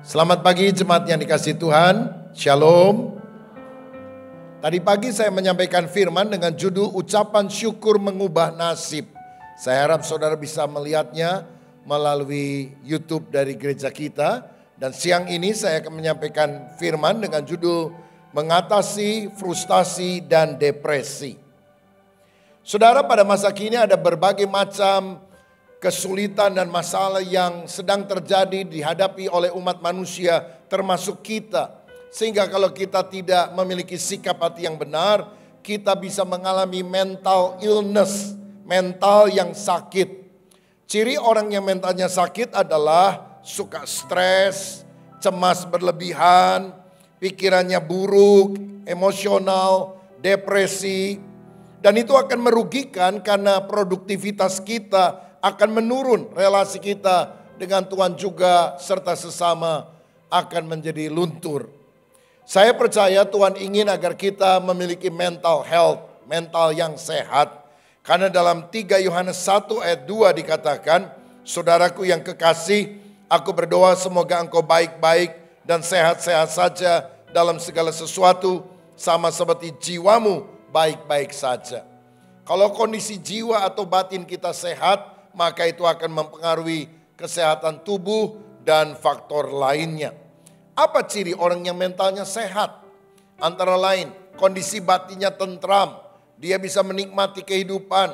Selamat pagi jemaat yang dikasihi Tuhan, Shalom. Tadi pagi saya menyampaikan firman dengan judul ucapan syukur mengubah nasib. Saya harap saudara bisa melihatnya melalui YouTube dari gereja kita. Dan siang ini saya akan menyampaikan firman dengan judul mengatasi frustasi dan depresi. Saudara, pada masa kini ada berbagai macam kesulitan dan masalah yang sedang terjadi dihadapi oleh umat manusia termasuk kita. Sehingga kalau kita tidak memiliki sikap hati yang benar, kita bisa mengalami mental illness, mental yang sakit. Ciri orang yang mentalnya sakit adalah suka stres, cemas berlebihan, pikirannya buruk, emosional, depresi. Dan itu akan merugikan karena produktivitas kita akan menurun, relasi kita dengan Tuhan juga serta sesama akan menjadi luntur. Saya percaya Tuhan ingin agar kita memiliki mental health, mental yang sehat. Karena dalam 3 Yohanes 1 ayat 2 dikatakan, saudaraku yang kekasih, aku berdoa semoga engkau baik-baik dan sehat-sehat saja dalam segala sesuatu, sama seperti jiwamu baik-baik saja. Kalau kondisi jiwa atau batin kita sehat, maka itu akan mempengaruhi kesehatan tubuh dan faktor lainnya. Apa ciri orang yang mentalnya sehat? Antara lain, kondisi batinnya tentram, dia bisa menikmati kehidupan,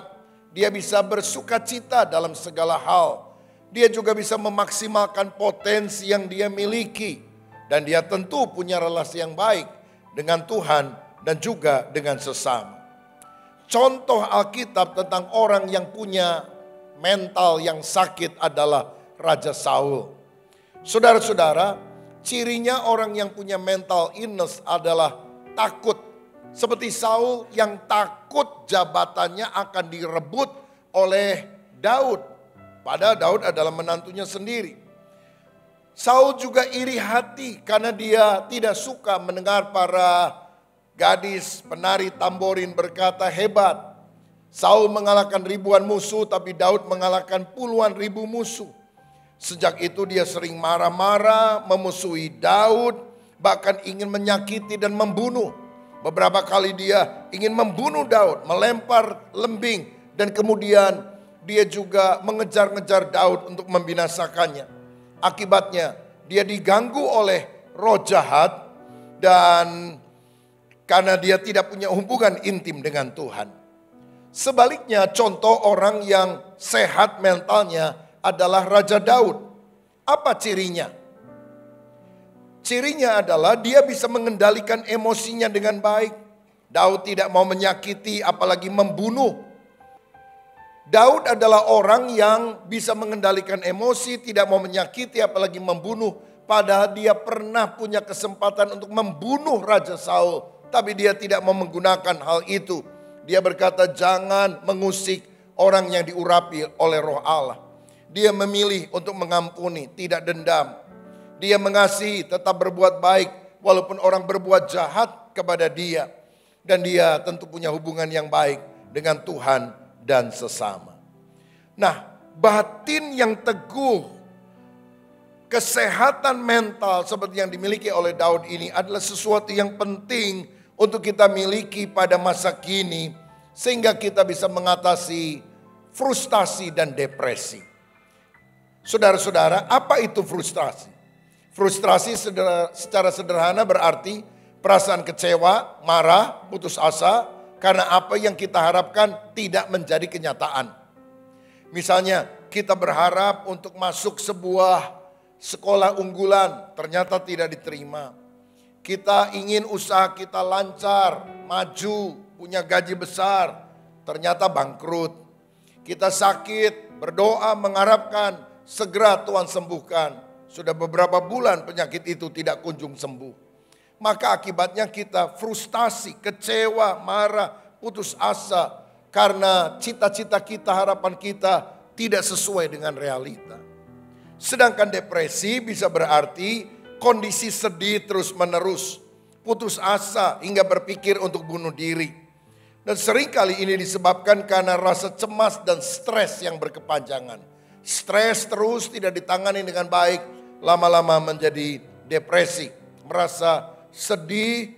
dia bisa bersuka cita dalam segala hal, dia juga bisa memaksimalkan potensi yang dia miliki, dan dia tentu punya relasi yang baik dengan Tuhan dan juga dengan sesama. Contoh Alkitab tentang orang yang punya mental yang sakit adalah Raja Saul. Saudara-saudara, cirinya orang yang punya mental illness adalah takut. Seperti Saul yang takut jabatannya akan direbut oleh Daud. Padahal Daud adalah menantunya sendiri. Saul juga iri hati karena dia tidak suka mendengar para gadis penari tamborin berkata hebat. Saul mengalahkan ribuan musuh, tapi Daud mengalahkan puluhan ribu musuh. Sejak itu dia sering marah-marah, memusuhi Daud, bahkan ingin menyakiti dan membunuh. Beberapa kali dia ingin membunuh Daud, melempar lembing, dan kemudian dia juga mengejar-ngejar Daud untuk membinasakannya. Akibatnya dia diganggu oleh roh jahat dan karena dia tidak punya hubungan intim dengan Tuhan. Sebaliknya contoh orang yang sehat mentalnya adalah Raja Daud. Apa cirinya? Cirinya adalah dia bisa mengendalikan emosinya dengan baik. Daud tidak mau menyakiti apalagi membunuh. Daud adalah orang yang bisa mengendalikan emosi, tidak mau menyakiti apalagi membunuh. Padahal dia pernah punya kesempatan untuk membunuh Raja Saul, tapi dia tidak mau menggunakan hal itu. Dia berkata jangan mengusik orang yang diurapi oleh roh Allah. Dia memilih untuk mengampuni, tidak dendam. Dia mengasihi, tetap berbuat baik walaupun orang berbuat jahat kepada dia. Dan dia tentu punya hubungan yang baik dengan Tuhan dan sesama. Nah, batin yang teguh, kesehatan mental seperti yang dimiliki oleh Daud ini adalah sesuatu yang penting untuk kita miliki pada masa kini, sehingga kita bisa mengatasi frustasi dan depresi. Saudara-saudara, apa itu frustasi? Frustasi secara sederhana berarti perasaan kecewa, marah, putus asa, karena apa yang kita harapkan tidak menjadi kenyataan. Misalnya kita berharap untuk masuk sebuah sekolah unggulan, ternyata tidak diterima. Kita ingin usaha kita lancar, maju, punya gaji besar, ternyata bangkrut. Kita sakit, berdoa mengharapkan segera Tuhan sembuhkan. Sudah beberapa bulan penyakit itu tidak kunjung sembuh. Maka akibatnya kita frustasi, kecewa, marah, putus asa. Karena cita-cita kita, harapan kita tidak sesuai dengan realita. Sedangkan depresi bisa berarti kondisi sedih terus menerus, putus asa hingga berpikir untuk bunuh diri. Dan seringkali ini disebabkan karena rasa cemas dan stres yang berkepanjangan. Stres terus tidak ditangani dengan baik, lama-lama menjadi depresi, merasa sedih,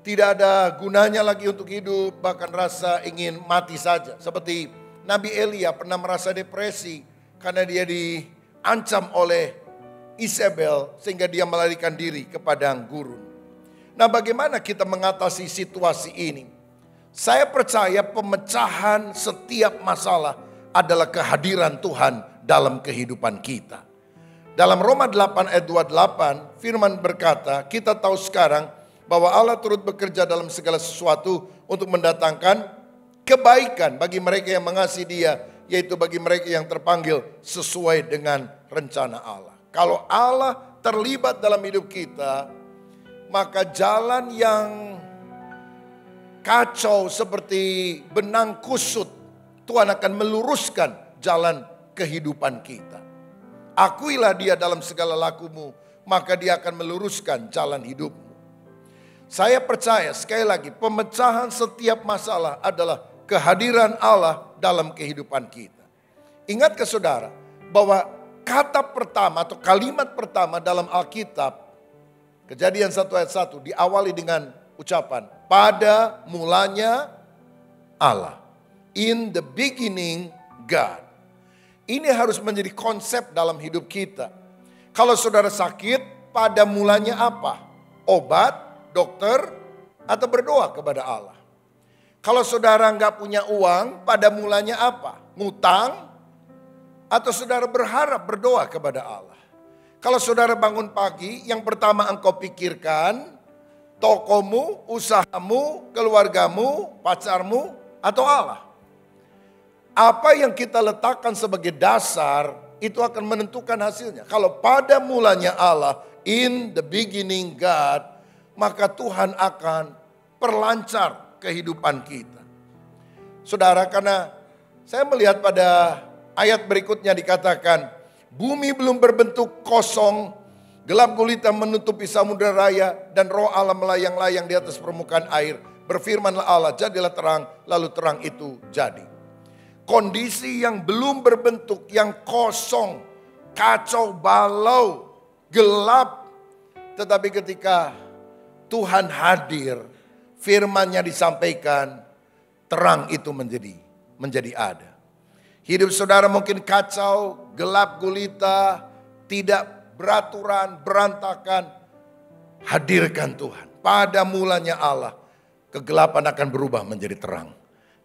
tidak ada gunanya lagi untuk hidup, bahkan rasa ingin mati saja. Seperti Nabi Elia pernah merasa depresi karena dia diancam oleh Isabel sehingga dia melarikan diri ke padang gurun. Nah, bagaimana kita mengatasi situasi ini? Saya percaya pemecahan setiap masalah adalah kehadiran Tuhan dalam kehidupan kita. Dalam Roma 8 ayat 28, firman berkata, kita tahu sekarang bahwa Allah turut bekerja dalam segala sesuatu untuk mendatangkan kebaikan bagi mereka yang mengasihi Dia, yaitu bagi mereka yang terpanggil sesuai dengan rencana Allah. Kalau Allah terlibat dalam hidup kita, maka jalan yang kacau seperti benang kusut, Tuhan akan meluruskan jalan kehidupan kita. Akuilah Dia dalam segala lakumu, maka Dia akan meluruskan jalan hidupmu. Saya percaya sekali lagi, pemecahan setiap masalah adalah kehadiran Allah dalam kehidupan kita. Ingat ke saudara, bahwa kata pertama atau kalimat pertama dalam Alkitab, Kejadian 1 ayat 1 diawali dengan ucapan, pada mulanya Allah. In the beginning God. Ini harus menjadi konsep dalam hidup kita. Kalau saudara sakit, pada mulanya apa? Obat, dokter, atau berdoa kepada Allah. Kalau saudara nggak punya uang, pada mulanya apa? Ngutang, atau saudara berharap berdoa kepada Allah. Kalau saudara bangun pagi, yang pertama engkau pikirkan, tokomu, usahamu, keluargamu, pacarmu, atau Allah. Apa yang kita letakkan sebagai dasar, itu akan menentukan hasilnya. Kalau pada mulanya Allah, in the beginning God, maka Tuhan akan perlancar kehidupan kita. Saudara, karena saya melihat pada ayat berikutnya dikatakan, bumi belum berbentuk kosong, gelap gulita menutupi samudera raya, dan roh Allah melayang-layang di atas permukaan air. Berfirmanlah Allah, jadilah terang, lalu terang itu jadi. Kondisi yang belum berbentuk, yang kosong, kacau balau, gelap. Tetapi ketika Tuhan hadir, firman-Nya disampaikan, terang itu menjadi ada. Hidup saudara mungkin kacau, gelap gulita, tidak beraturan, berantakan. Hadirkan Tuhan. Pada mulanya Allah, kegelapan akan berubah menjadi terang.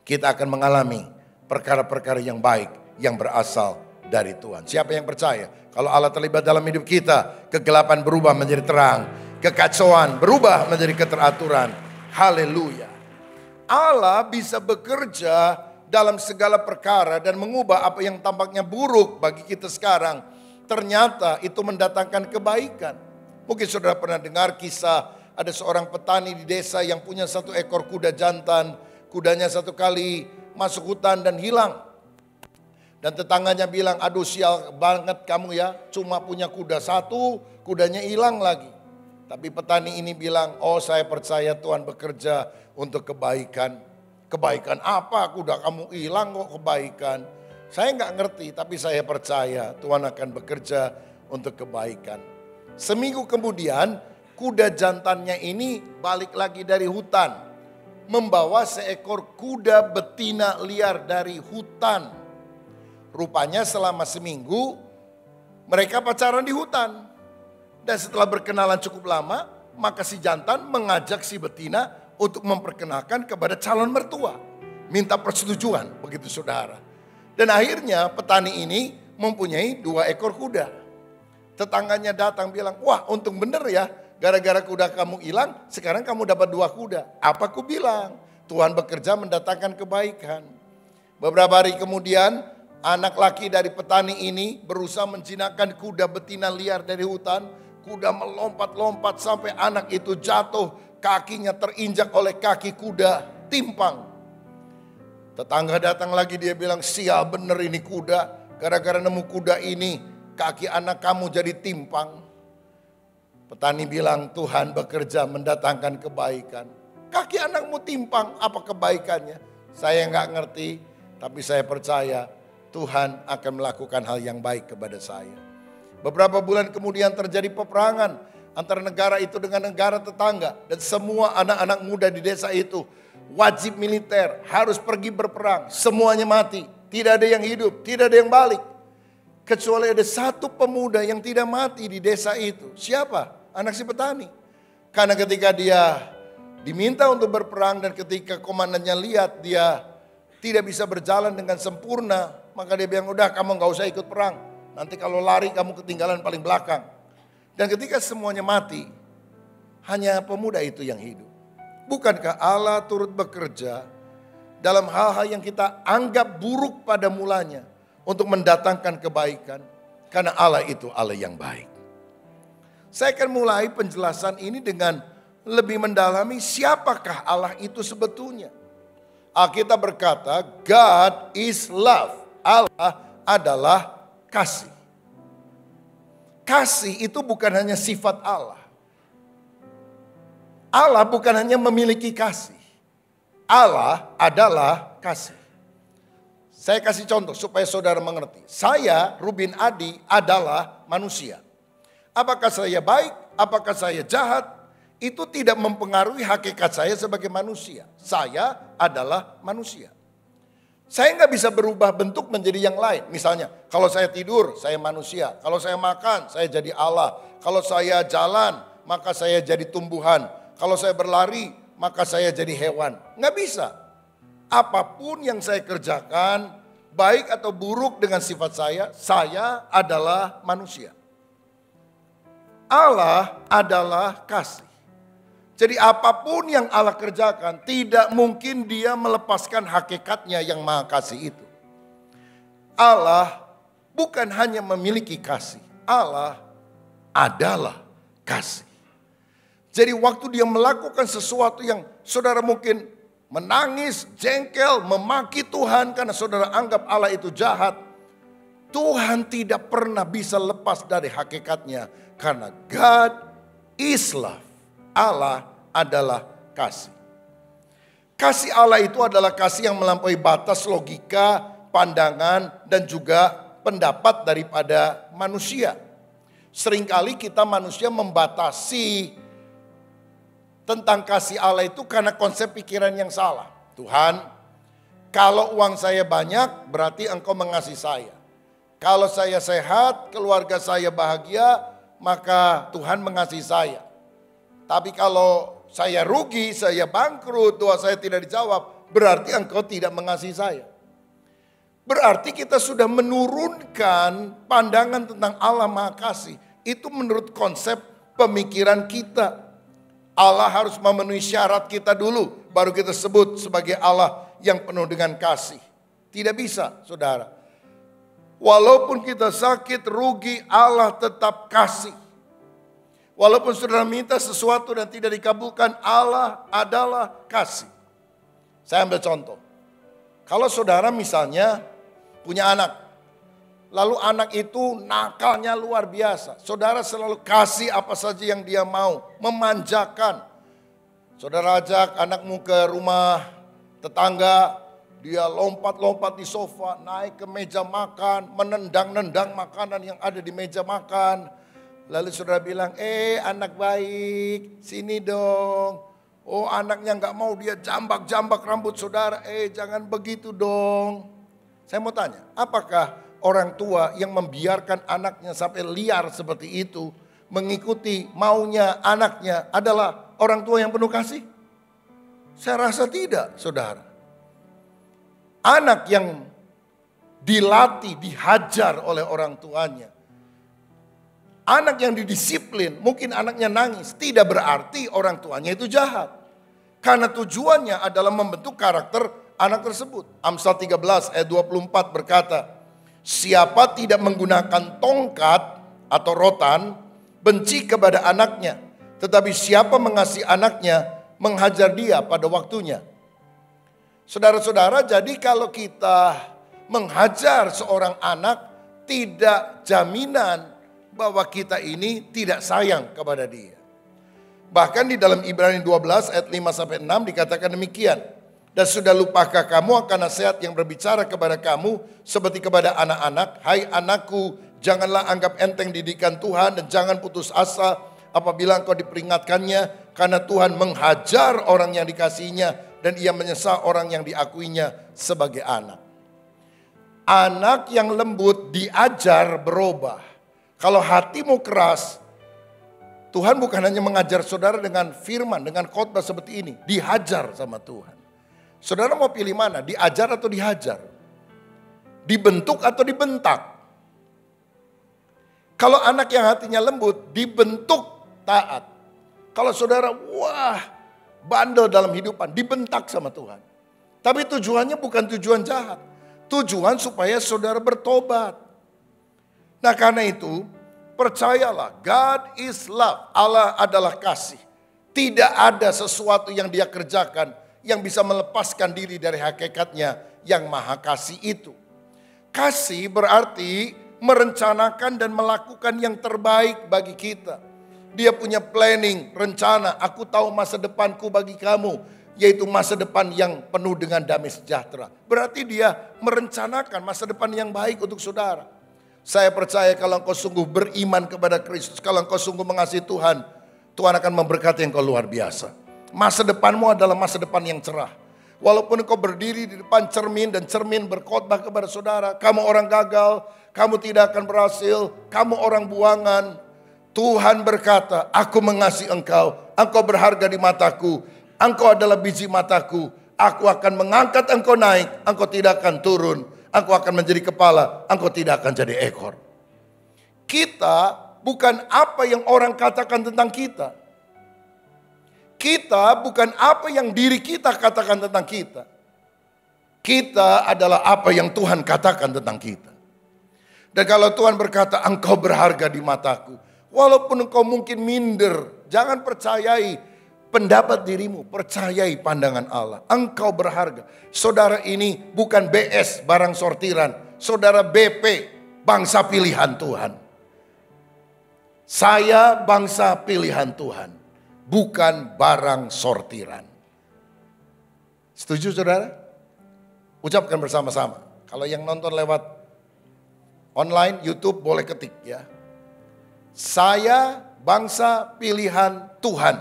Kita akan mengalami perkara-perkara yang baik yang berasal dari Tuhan. Siapa yang percaya? Kalau Allah terlibat dalam hidup kita, kegelapan berubah menjadi terang. Kekacauan berubah menjadi keteraturan. Haleluya. Allah bisa bekerja dalam segala perkara dan mengubah apa yang tampaknya buruk bagi kita sekarang. Ternyata itu mendatangkan kebaikan. Mungkin saudara pernah dengar kisah ada seorang petani di desa yang punya 1 ekor kuda jantan. Kudanya satu kali masuk hutan dan hilang. Dan tetangganya bilang, aduh sial banget kamu ya, cuma punya kuda satu, kudanya hilang lagi. Tapi petani ini bilang, oh saya percaya Tuhan bekerja untuk kebaikan. Kebaikan apa? Kuda kamu hilang kok kebaikan. Saya nggak ngerti, tapi saya percaya Tuhan akan bekerja untuk kebaikan. Seminggu kemudian, kuda jantannya ini balik lagi dari hutan. Membawa seekor kuda betina liar dari hutan. Rupanya selama seminggu mereka pacaran di hutan. Dan setelah berkenalan cukup lama, maka si jantan mengajak si betina untuk memperkenalkan kepada calon mertua. Minta persetujuan, begitu saudara. Dan akhirnya petani ini mempunyai 2 ekor kuda. Tetangganya datang bilang, wah untung bener ya. Gara-gara kuda kamu hilang, sekarang kamu dapat 2 kuda. Apa ku bilang? Tuhan bekerja mendatangkan kebaikan. Beberapa hari kemudian, anak laki dari petani ini berusaha menjinakkan kuda betina liar dari hutan. Kuda melompat-lompat sampai anak itu jatuh. Kakinya terinjak oleh kaki kuda, timpang. Tetangga datang lagi, dia bilang, sial bener ini kuda. Gara-gara nemu kuda ini, kaki anak kamu jadi timpang. Petani bilang, Tuhan bekerja mendatangkan kebaikan. Kaki anakmu timpang, apa kebaikannya? Saya nggak ngerti, tapi saya percaya Tuhan akan melakukan hal yang baik kepada saya. Beberapa bulan kemudian terjadi peperangan antara negara itu dengan negara tetangga. Dan semua anak-anak muda di desa itu wajib militer, harus pergi berperang. Semuanya mati, tidak ada yang hidup, tidak ada yang balik. Kecuali ada satu pemuda yang tidak mati di desa itu. Siapa? Anak si petani. Karena ketika dia diminta untuk berperang dan ketika komandannya lihat dia tidak bisa berjalan dengan sempurna, maka dia bilang, udah kamu gak usah ikut perang. Nanti kalau lari kamu ketinggalan paling belakang. Dan ketika semuanya mati, hanya pemuda itu yang hidup. Bukankah Allah turut bekerja dalam hal-hal yang kita anggap buruk pada mulanya untuk mendatangkan kebaikan? Karena Allah itu Allah yang baik. Saya akan mulai penjelasan ini dengan lebih mendalami siapakah Allah itu sebetulnya. Alkitab berkata, God is love. Allah adalah kasih. Kasih itu bukan hanya sifat Allah. Allah bukan hanya memiliki kasih. Allah adalah kasih. Saya kasih contoh supaya saudara mengerti. Saya, Rubin Adi, adalah manusia. Apakah saya baik, apakah saya jahat, itu tidak mempengaruhi hakikat saya sebagai manusia. Saya adalah manusia. Saya nggak bisa berubah bentuk menjadi yang lain. Misalnya, kalau saya tidur, saya manusia. Kalau saya makan, saya jadi Allah. Kalau saya jalan, maka saya jadi tumbuhan. Kalau saya berlari, maka saya jadi hewan. Nggak bisa. Apapun yang saya kerjakan, baik atau buruk dengan sifat saya adalah manusia. Allah adalah kasih. Jadi apapun yang Allah kerjakan, tidak mungkin dia melepaskan hakikatnya yang maha kasih itu. Allah bukan hanya memiliki kasih, Allah adalah kasih. Jadi waktu dia melakukan sesuatu yang saudara mungkin menangis, jengkel, memaki Tuhan karena saudara anggap Allah itu jahat. Tuhan tidak pernah bisa lepas dari hakikatnya. Karena God is love. Allah adalah kasih. Kasih Allah itu adalah kasih yang melampaui batas logika, pandangan, dan juga pendapat daripada manusia. Seringkali kita manusia membatasi tentang kasih Allah itu karena konsep pikiran yang salah. Tuhan, kalau uang saya banyak berarti engkau mengasihi saya. Kalau saya sehat, keluarga saya bahagia, maka Tuhan mengasihi saya. Tapi kalau saya rugi, saya bangkrut, doa saya tidak dijawab, berarti engkau tidak mengasihi saya. Berarti kita sudah menurunkan pandangan tentang Allah Maha Kasih. Itu menurut konsep pemikiran kita. Allah harus memenuhi syarat kita dulu, baru kita sebut sebagai Allah yang penuh dengan kasih. Tidak bisa, saudara. Walaupun kita sakit, rugi, Allah tetap kasih. Walaupun saudara minta sesuatu dan tidak dikabulkan, Allah adalah kasih. Saya ambil contoh. Kalau saudara misalnya punya anak, lalu anak itu nakalnya luar biasa. Saudara selalu kasih apa saja yang dia mau, memanjakan. Saudara ajak anakmu ke rumah tetangga, dia lompat-lompat di sofa, naik ke meja makan, menendang-nendang makanan yang ada di meja makan. Lalu saudara bilang, anak baik, sini dong. Oh anaknya gak mau, dia jambak-jambak rambut saudara. Jangan begitu dong. Saya mau tanya, apakah orang tua yang membiarkan anaknya sampai liar seperti itu, mengikuti maunya anaknya adalah orang tua yang penuh kasih? Saya rasa tidak, saudara. Anak yang dilatih, dihajar oleh orang tuanya. Anak yang didisiplin, mungkin anaknya nangis. Tidak berarti orang tuanya itu jahat. Karena tujuannya adalah membentuk karakter anak tersebut. Amsal 13 ayat 24 berkata, siapa tidak menggunakan tongkat atau rotan, benci kepada anaknya. Tetapi siapa mengasihi anaknya, menghajar dia pada waktunya. Saudara-saudara, jadi kalau kita menghajar seorang anak, tidak jaminan bahwa kita ini tidak sayang kepada dia. Bahkan di dalam Ibrani 12 ayat 5-6 dikatakan demikian. Dan sudah lupakah kamu akan nasihat yang berbicara kepada kamu seperti kepada anak-anak? Hai anakku, Janganlah anggap enteng didikan Tuhan dan jangan putus asa apabila engkau diperingatkannya. Karena Tuhan menghajar orang yang dikasihinya dan ia menyesal orang yang diakuinya sebagai anak. Anak yang lembut diajar berubah. Kalau hatimu keras, Tuhan bukan hanya mengajar saudara dengan firman, dengan khotbah seperti ini. Dihajar sama Tuhan. Saudara mau pilih mana? Diajar atau dihajar? Dibentuk atau dibentak? Kalau anak yang hatinya lembut, dibentuk taat. Kalau saudara, wah, bandel dalam hidupan, dibentak sama Tuhan. Tapi tujuannya bukan tujuan jahat. Tujuan supaya saudara bertobat. Nah karena itu, percayalah, God is love. Allah adalah kasih. Tidak ada sesuatu yang dia kerjakan yang bisa melepaskan diri dari hakikatnya yang maha kasih itu. Kasih berarti merencanakan dan melakukan yang terbaik bagi kita. Dia punya planning, rencana. Aku tahu masa depanku bagi kamu, yaitu masa depan yang penuh dengan damai sejahtera. Berarti dia merencanakan masa depan yang baik untuk saudara. Saya percaya kalau engkau sungguh beriman kepada Kristus, kalau engkau sungguh mengasihi Tuhan, Tuhan akan memberkati engkau luar biasa. Masa depanmu adalah masa depan yang cerah. Walaupun engkau berdiri di depan cermin dan cermin berkhotbah kepada saudara, kamu orang gagal, kamu tidak akan berhasil, kamu orang buangan. Tuhan berkata, aku mengasihi engkau, engkau berharga di mataku, engkau adalah biji mataku, aku akan mengangkat engkau naik, engkau tidak akan turun, engkau akan menjadi kepala, engkau tidak akan jadi ekor. Kita bukan apa yang orang katakan tentang kita. Kita bukan apa yang diri kita katakan tentang kita. Kita adalah apa yang Tuhan katakan tentang kita. Dan kalau Tuhan berkata, engkau berharga di mataku, walaupun engkau mungkin minder, jangan percayai pendapat dirimu, percayai pandangan Allah. Engkau berharga. Saudara ini bukan BS, barang sortiran. Saudara BP, bangsa pilihan Tuhan. Saya bangsa pilihan Tuhan, bukan barang sortiran. Setuju saudara? Ucapkan bersama-sama. Kalau yang nonton lewat online, YouTube boleh ketik ya. Saya bangsa pilihan Tuhan,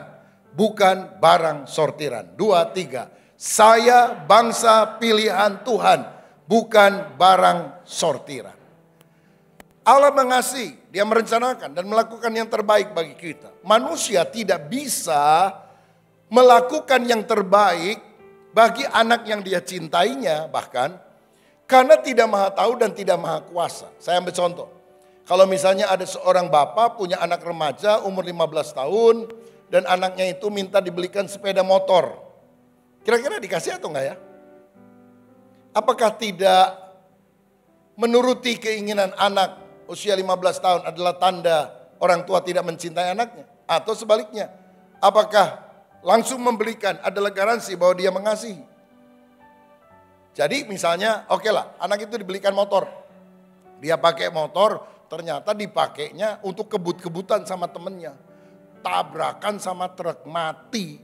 bukan barang sortiran. 2, 3. Saya bangsa pilihan Tuhan, bukan barang sortiran. Allah mengasihi, dia merencanakan dan melakukan yang terbaik bagi kita. Manusia tidak bisa melakukan yang terbaik bagi anak yang dia cintainya bahkan, karena tidak maha tahu dan tidak maha kuasa. Saya ambil contoh. Kalau misalnya ada seorang bapak punya anak remaja umur 15 tahun dan anaknya itu minta dibelikan sepeda motor. Kira-kira dikasih atau enggak ya? Apakah tidak menuruti keinginan anak usia 15 tahun adalah tanda orang tua tidak mencintai anaknya? Atau sebaliknya, apakah langsung membelikan adalah garansi bahwa dia mengasihi? Jadi misalnya oke lah, anak itu dibelikan motor. Dia pakai motor, ternyata dipakainya untuk kebut-kebutan sama temennya. Tabrakan sama truk, mati.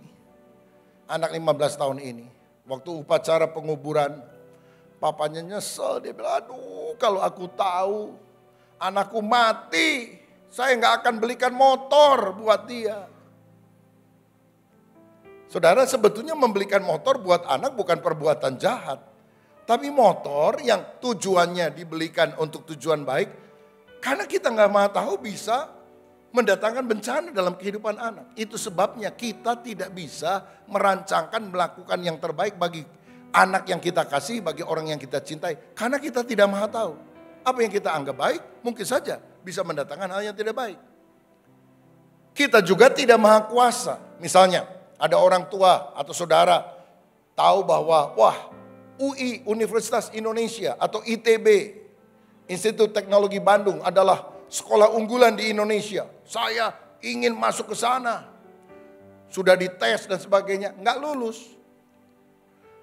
Anak 15 tahun ini. Waktu upacara penguburan, papanya nyesel. Dia bilang, aduh kalau aku tahu anakku mati, saya gak akan belikan motor buat dia. Saudara, sebetulnya membelikan motor buat anak bukan perbuatan jahat. Tapi motor yang tujuannya dibelikan untuk tujuan baik, karena kita nggak mau tahu bisa mendatangkan bencana dalam kehidupan anak. Itu sebabnya kita tidak bisa merancangkan melakukan yang terbaik bagi anak yang kita kasih, bagi orang yang kita cintai. Karena kita tidak mau tahu. Apa yang kita anggap baik mungkin saja bisa mendatangkan hal yang tidak baik. Kita juga tidak maha kuasa. Misalnya ada orang tua atau saudara tahu bahwa wah, UI, Universitas Indonesia atau ITB, Institut Teknologi Bandung adalah sekolah unggulan di Indonesia. Saya ingin masuk ke sana. Sudah dites dan sebagainya, nggak lulus.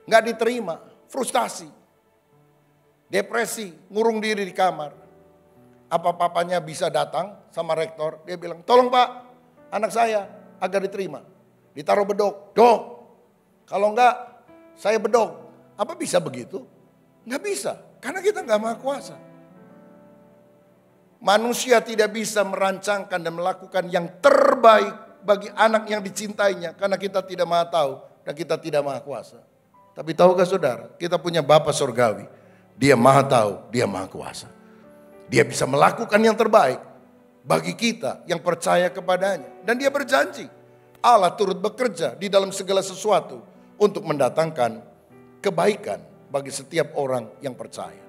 Nggak diterima, frustasi. Depresi, ngurung diri di kamar. Apa papanya bisa datang sama rektor, dia bilang, tolong pak, anak saya agar diterima. Ditaruh bedok, dok, kalau enggak saya bedok. Apa bisa begitu? Nggak bisa, karena kita nggak maha kuasa. Manusia tidak bisa merancangkan dan melakukan yang terbaik bagi anak yang dicintainya. Karena kita tidak maha tahu dan kita tidak maha kuasa. Tapi tahukah saudara, kita punya Bapa Surgawi. Dia maha tahu, dia maha kuasa. Dia bisa melakukan yang terbaik bagi kita yang percaya kepadanya. Dan dia berjanji, Allah turut bekerja di dalam segala sesuatu untuk mendatangkan kebaikan bagi setiap orang yang percaya.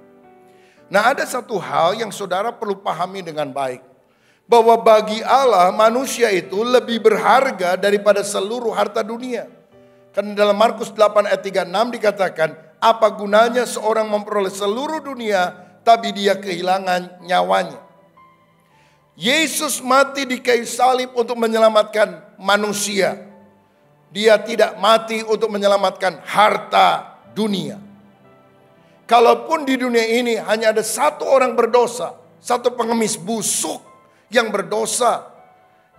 Nah, ada satu hal yang saudara perlu pahami dengan baik. Bahwa bagi Allah manusia itu lebih berharga daripada seluruh harta dunia. Karena dalam Markus 8 ayat 36 dikatakan, apa gunanya seorang memperoleh seluruh dunia tapi dia kehilangan nyawanya. Yesus mati di kayu salib untuk menyelamatkan manusia. Dia tidak mati untuk menyelamatkan harta dunia. Kalaupun di dunia ini hanya ada satu orang berdosa, satu pengemis busuk yang berdosa,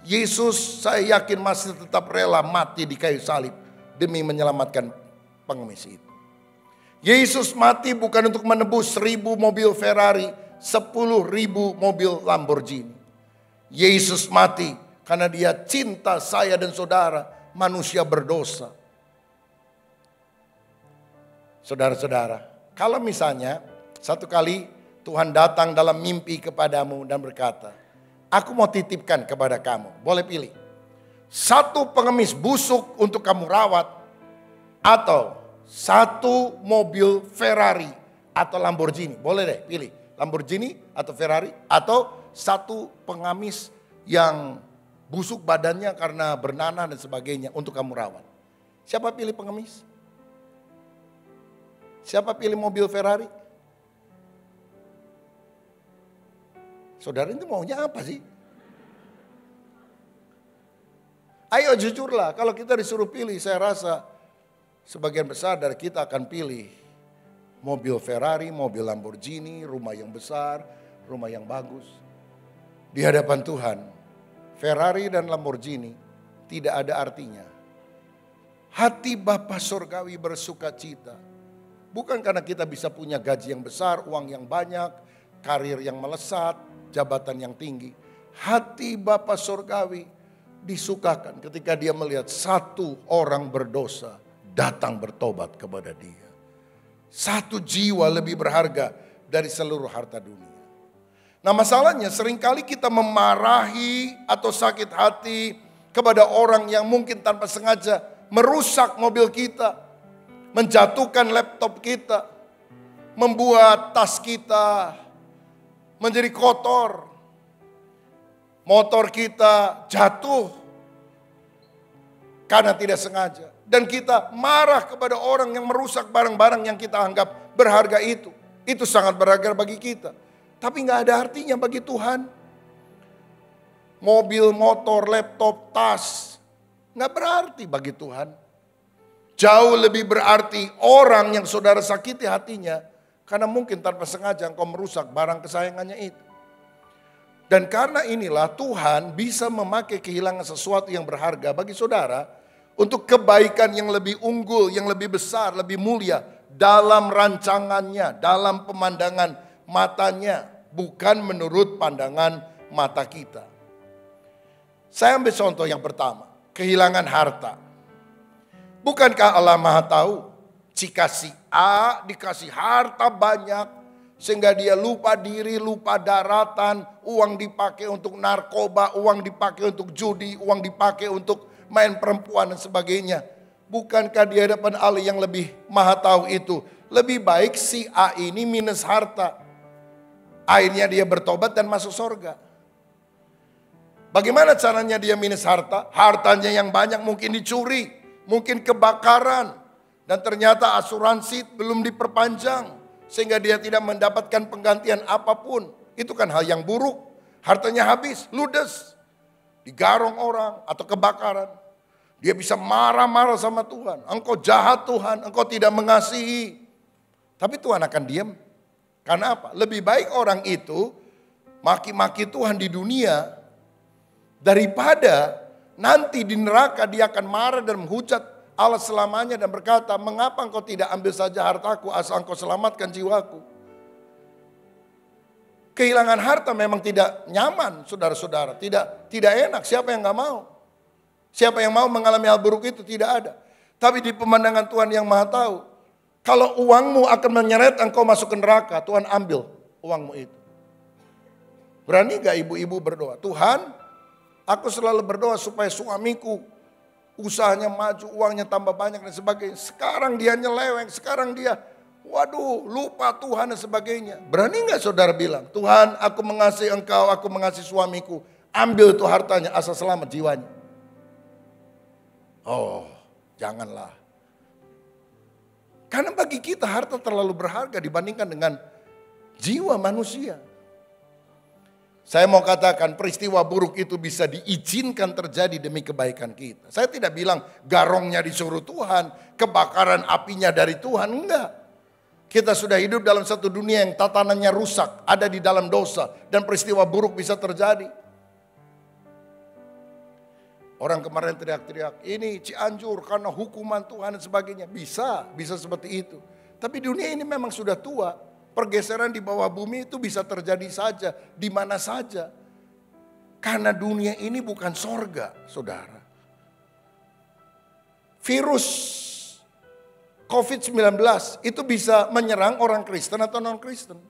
Yesus saya yakin masih tetap rela mati di kayu salib demi menyelamatkan pengemis itu. Yesus mati bukan untuk menebus 1000 mobil Ferrari, 10.000 mobil Lamborghini. Yesus mati karena dia cinta saya dan saudara, manusia berdosa. Saudara-saudara, kalau misalnya satu kali Tuhan datang dalam mimpi kepadamu dan berkata, aku mau titipkan kepada kamu, boleh pilih. Satu pengemis busuk untuk kamu rawat, atau satu mobil Ferrari atau Lamborghini. Boleh deh pilih, Lamborghini atau Ferrari, atau satu pengemis yang busuk badannya karena bernanah dan sebagainya untuk kamu rawat. Siapa pilih pengemis? Siapa pilih mobil Ferrari? Saudara itu maunya apa sih? Ayo jujurlah, kalau kita disuruh pilih, saya rasa sebagian besar dari kita akan pilih mobil Ferrari, mobil Lamborghini, rumah yang besar, rumah yang bagus. Di hadapan Tuhan, Ferrari dan Lamborghini tidak ada artinya. Hati Bapa Surgawi bersuka cita. Bukan karena kita bisa punya gaji yang besar, uang yang banyak, karir yang melesat, jabatan yang tinggi. Hati Bapa Surgawi disukakan ketika dia melihat satu orang berdosa datang bertobat kepada dia. Satu jiwa lebih berharga dari seluruh harta dunia. Nah, masalahnya seringkali kita memarahi atau sakit hati kepada orang yang mungkin tanpa sengaja merusak mobil kita, menjatuhkan laptop kita, membuat tas kita menjadi kotor, motor kita jatuh karena tidak sengaja. Dan kita marah kepada orang yang merusak barang-barang yang kita anggap berharga itu. Itu sangat berharga bagi kita. Tapi gak ada artinya bagi Tuhan. Mobil, motor, laptop, tas, gak berarti bagi Tuhan. Jauh lebih berarti orang yang saudara sakiti hatinya, karena mungkin tanpa sengaja engkau merusak barang kesayangannya itu. Dan karena inilah Tuhan bisa memakai kehilangan sesuatu yang berharga bagi saudara untuk kebaikan yang lebih unggul, yang lebih besar, lebih mulia dalam rancangannya, dalam pemandangan matanya, bukan menurut pandangan mata kita. Saya ambil contoh yang pertama, kehilangan harta. Bukankah Allah Maha tahu jika si A dikasih harta banyak sehingga dia lupa diri, lupa daratan, uang dipakai untuk narkoba, uang dipakai untuk judi, uang dipakai untuk main perempuan dan sebagainya. Bukankah di hadapan Allah yang lebih Maha tahu itu lebih baik si A ini minus harta, akhirnya dia bertobat dan masuk surga. Bagaimana caranya dia minus harta? Hartanya yang banyak mungkin dicuri, mungkin kebakaran, dan ternyata asuransi belum diperpanjang sehingga dia tidak mendapatkan penggantian apapun. Itu kan hal yang buruk. Hartanya habis, ludes, digarong orang atau kebakaran. Dia bisa marah-marah sama Tuhan. Engkau jahat Tuhan, engkau tidak mengasihi. Tapi Tuhan akan diam. Karena apa? Lebih baik orang itu maki-maki Tuhan di dunia daripada nanti di neraka dia akan marah dan menghujat Allah selamanya dan berkata, mengapa engkau tidak ambil saja hartaku asal engkau selamatkan jiwaku. Kehilangan harta memang tidak nyaman, saudara-saudara. Tidak enak, siapa yang gak mau? Siapa yang mau mengalami hal buruk itu? Tidak ada. Tapi di pemandangan Tuhan yang Maha Tahu, kalau uangmu akan menyeret engkau masuk ke neraka, Tuhan ambil uangmu itu. Berani gak ibu-ibu berdoa? Tuhan, aku selalu berdoa supaya suamiku usahanya maju, uangnya tambah banyak dan sebagainya. Sekarang dia nyeleweng, sekarang dia waduh lupa Tuhan dan sebagainya. Berani gak saudara bilang, Tuhan aku mengasihi engkau, aku mengasihi suamiku. Ambil tuh hartanya asal selamat jiwanya. Oh janganlah. Karena bagi kita harta terlalu berharga dibandingkan dengan jiwa manusia. Saya mau katakan peristiwa buruk itu bisa diizinkan terjadi demi kebaikan kita. Saya tidak bilang garongnya disuruh Tuhan, kebakaran apinya dari Tuhan, enggak. Kita sudah hidup dalam satu dunia yang tatanannya rusak, ada di dalam dosa, dan peristiwa buruk bisa terjadi. Orang kemarin teriak-teriak, ini Cianjur karena hukuman Tuhan dan sebagainya. Bisa seperti itu. Tapi dunia ini memang sudah tua. Pergeseran di bawah bumi itu bisa terjadi saja, di mana saja. Karena dunia ini bukan sorga, saudara. Virus COVID-19 itu bisa menyerang orang Kristen atau non-Kristen.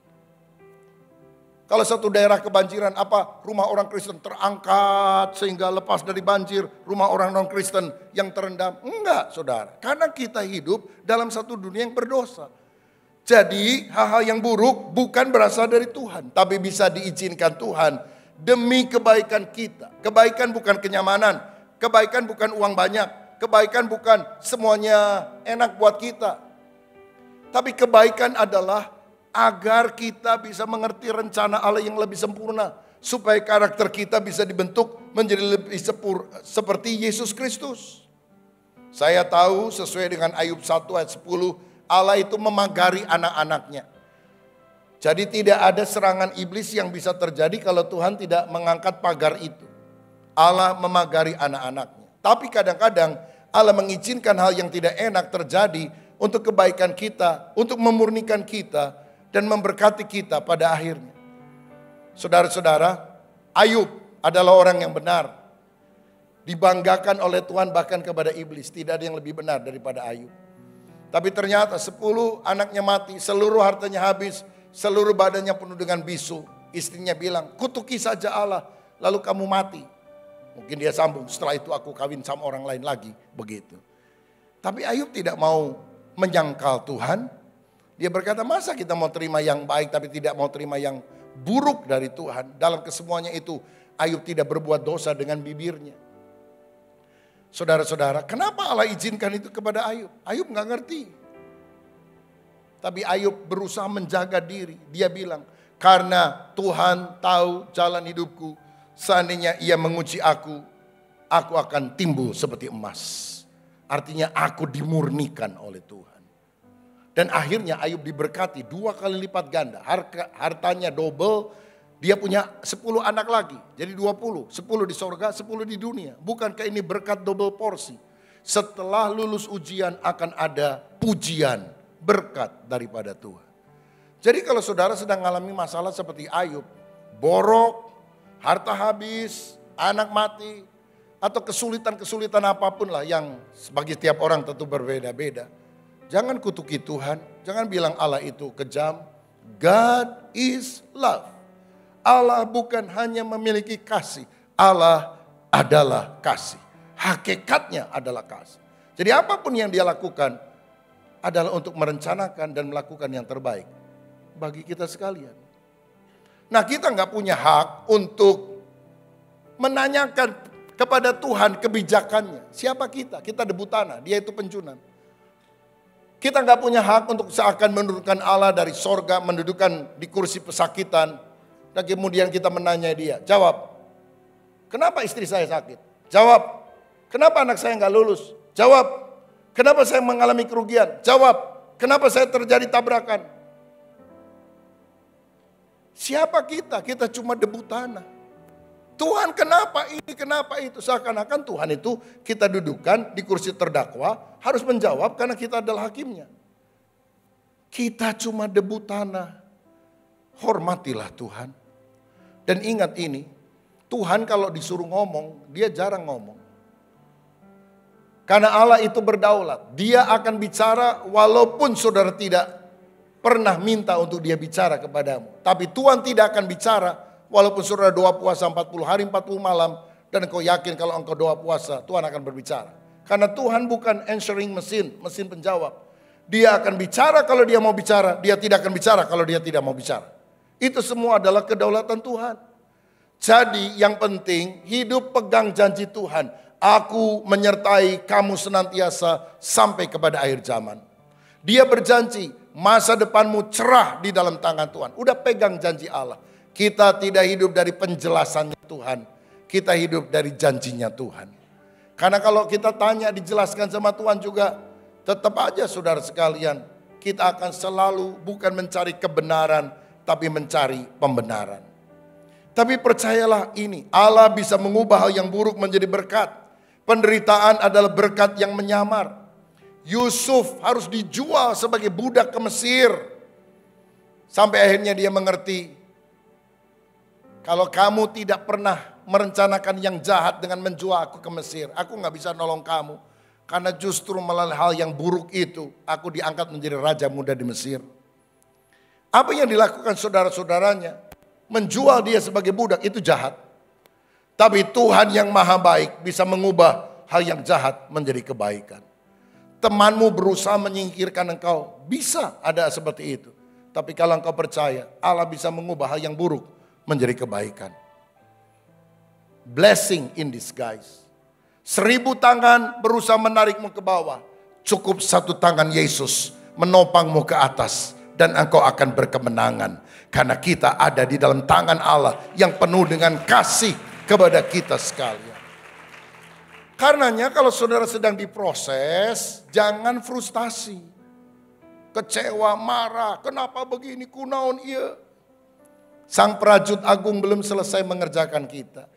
Kalau satu daerah kebanjiran, apa rumah orang Kristen terangkat sehingga lepas dari banjir, rumah orang non-Kristen yang terendam? Enggak, saudara. Karena kita hidup dalam satu dunia yang berdosa. Jadi hal-hal yang buruk bukan berasal dari Tuhan, tapi bisa diizinkan Tuhan demi kebaikan kita. Kebaikan bukan kenyamanan, kebaikan bukan uang banyak, kebaikan bukan semuanya enak buat kita. Tapi kebaikan adalah agar kita bisa mengerti rencana Allah yang lebih sempurna. Supaya karakter kita bisa dibentuk menjadi lebih seperti Yesus Kristus. Saya tahu sesuai dengan Ayub 1 ayat 10, Allah itu memagari anak-anaknya. Jadi tidak ada serangan iblis yang bisa terjadi kalau Tuhan tidak mengangkat pagar itu. Allah memagari anak-anaknya. Tapi kadang-kadang Allah mengizinkan hal yang tidak enak terjadi untuk kebaikan kita, untuk memurnikan kita, dan memberkati kita pada akhirnya. Saudara-saudara, Ayub adalah orang yang benar. Dibanggakan oleh Tuhan bahkan kepada iblis. Tidak ada yang lebih benar daripada Ayub. Tapi ternyata 10 anaknya mati, seluruh hartanya habis, seluruh badannya penuh dengan bisu. Istrinya bilang, kutuki saja Allah, lalu kamu mati. Mungkin dia sambung, setelah itu aku kawin sama orang lain lagi, begitu. Tapi Ayub tidak mau menyangkal Tuhan. Dia berkata, masa kita mau terima yang baik tapi tidak mau terima yang buruk dari Tuhan. Dalam kesemuanya itu, Ayub tidak berbuat dosa dengan bibirnya. Saudara-saudara, kenapa Allah izinkan itu kepada Ayub? Ayub gak ngerti. Tapi Ayub berusaha menjaga diri. Dia bilang, karena Tuhan tahu jalan hidupku. Seandainya ia menguji aku akan timbul seperti emas. Artinya aku dimurnikan oleh Tuhan. Dan akhirnya Ayub diberkati 2 kali lipat ganda. Hartanya double. Dia punya 10 anak lagi, jadi 20. 10 di sorga, 10 di dunia. Bukankah ini berkat double porsi? Setelah lulus ujian akan ada pujian, berkat daripada Tuhan. Jadi kalau saudara sedang mengalami masalah seperti Ayub, borok, harta habis, anak mati, atau kesulitan-kesulitan apapun lah yang bagi setiap orang tentu berbeda-beda. Jangan kutuki Tuhan, jangan bilang Allah itu kejam. God is love. Allah bukan hanya memiliki kasih, Allah adalah kasih. Hakikatnya adalah kasih. Jadi apapun yang dia lakukan adalah untuk merencanakan dan melakukan yang terbaik bagi kita sekalian. Nah, kita nggak punya hak untuk menanyakan kepada Tuhan kebijakannya. Siapa kita? Kita debu tanah, dia itu pencunan. Kita nggak punya hak untuk seakan menurunkan Allah dari sorga, mendudukan di kursi pesakitan. Dan kemudian kita menanya dia, jawab, kenapa istri saya sakit? Jawab, kenapa anak saya nggak lulus? Jawab, kenapa saya mengalami kerugian? Jawab, kenapa saya terjadi tabrakan? Siapa kita? Kita cuma debu tanah. Tuhan kenapa ini, kenapa itu? Seakan-akan Tuhan itu kita dudukkan di kursi terdakwa, harus menjawab karena kita adalah hakimnya. Kita cuma debu tanah. Hormatilah Tuhan. Dan ingat ini, Tuhan kalau disuruh ngomong, dia jarang ngomong. Karena Allah itu berdaulat. Dia akan bicara walaupun saudara tidak pernah minta untuk dia bicara kepadamu. Tapi Tuhan tidak akan bicara walaupun saudara doa puasa 40 hari 40 malam. Dan engkau yakin kalau engkau doa puasa, Tuhan akan berbicara. Karena Tuhan bukan answering mesin penjawab. Dia akan bicara kalau dia mau bicara. Dia tidak akan bicara kalau dia tidak mau bicara. Itu semua adalah kedaulatan Tuhan. Jadi yang penting hidup pegang janji Tuhan. Aku menyertai kamu senantiasa sampai kepada akhir zaman. Dia berjanji masa depanmu cerah di dalam tangan Tuhan. Udah pegang janji Allah. Kita tidak hidup dari penjelasannya Tuhan. Kita hidup dari janjinya Tuhan. Karena kalau kita tanya dijelaskan sama Tuhan juga, tetap aja saudara sekalian, kita akan selalu bukan mencari kebenaran, tapi mencari pembenaran. Tapi percayalah ini, Allah bisa mengubah hal yang buruk menjadi berkat. Penderitaan adalah berkat yang menyamar. Yusuf harus dijual sebagai budak ke Mesir. Sampai akhirnya dia mengerti, kalau kamu tidak pernah merencanakan yang jahat dengan menjual aku ke Mesir, aku gak bisa nolong kamu. Karena justru melalui hal yang buruk itu, aku diangkat menjadi raja muda di Mesir. Apa yang dilakukan saudara-saudaranya, menjual dia sebagai budak itu jahat. Tapi Tuhan yang maha baik bisa mengubah hal yang jahat menjadi kebaikan. Temanmu berusaha menyingkirkan engkau, bisa ada seperti itu. Tapi kalau engkau percaya, Allah bisa mengubah hal yang buruk menjadi kebaikan. Blessing in disguise. 1000 tangan berusaha menarikmu ke bawah. Cukup 1 tangan Yesus menopangmu ke atas. Dan engkau akan berkemenangan. Karena kita ada di dalam tangan Allah yang penuh dengan kasih kepada kita sekalian. Karenanya kalau saudara sedang diproses, jangan frustasi. Kecewa, marah, kenapa begini, kunaon iya. Sang prajut agung belum selesai mengerjakan kita.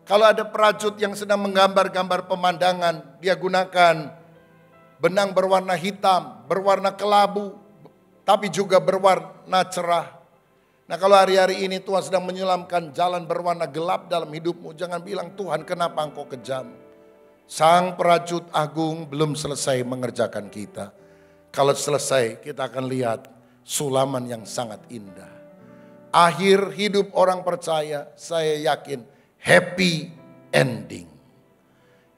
Kalau ada prajut yang sedang menggambar-gambar pemandangan, dia gunakan benang berwarna hitam, berwarna kelabu, tapi juga berwarna cerah. Nah kalau hari-hari ini Tuhan sedang menyelamkan jalan berwarna gelap dalam hidupmu, jangan bilang Tuhan kenapa engkau kejam. Sang prajut agung belum selesai mengerjakan kita. Kalau selesai kita akan lihat sulaman yang sangat indah. Akhir hidup orang percaya saya yakin happy ending.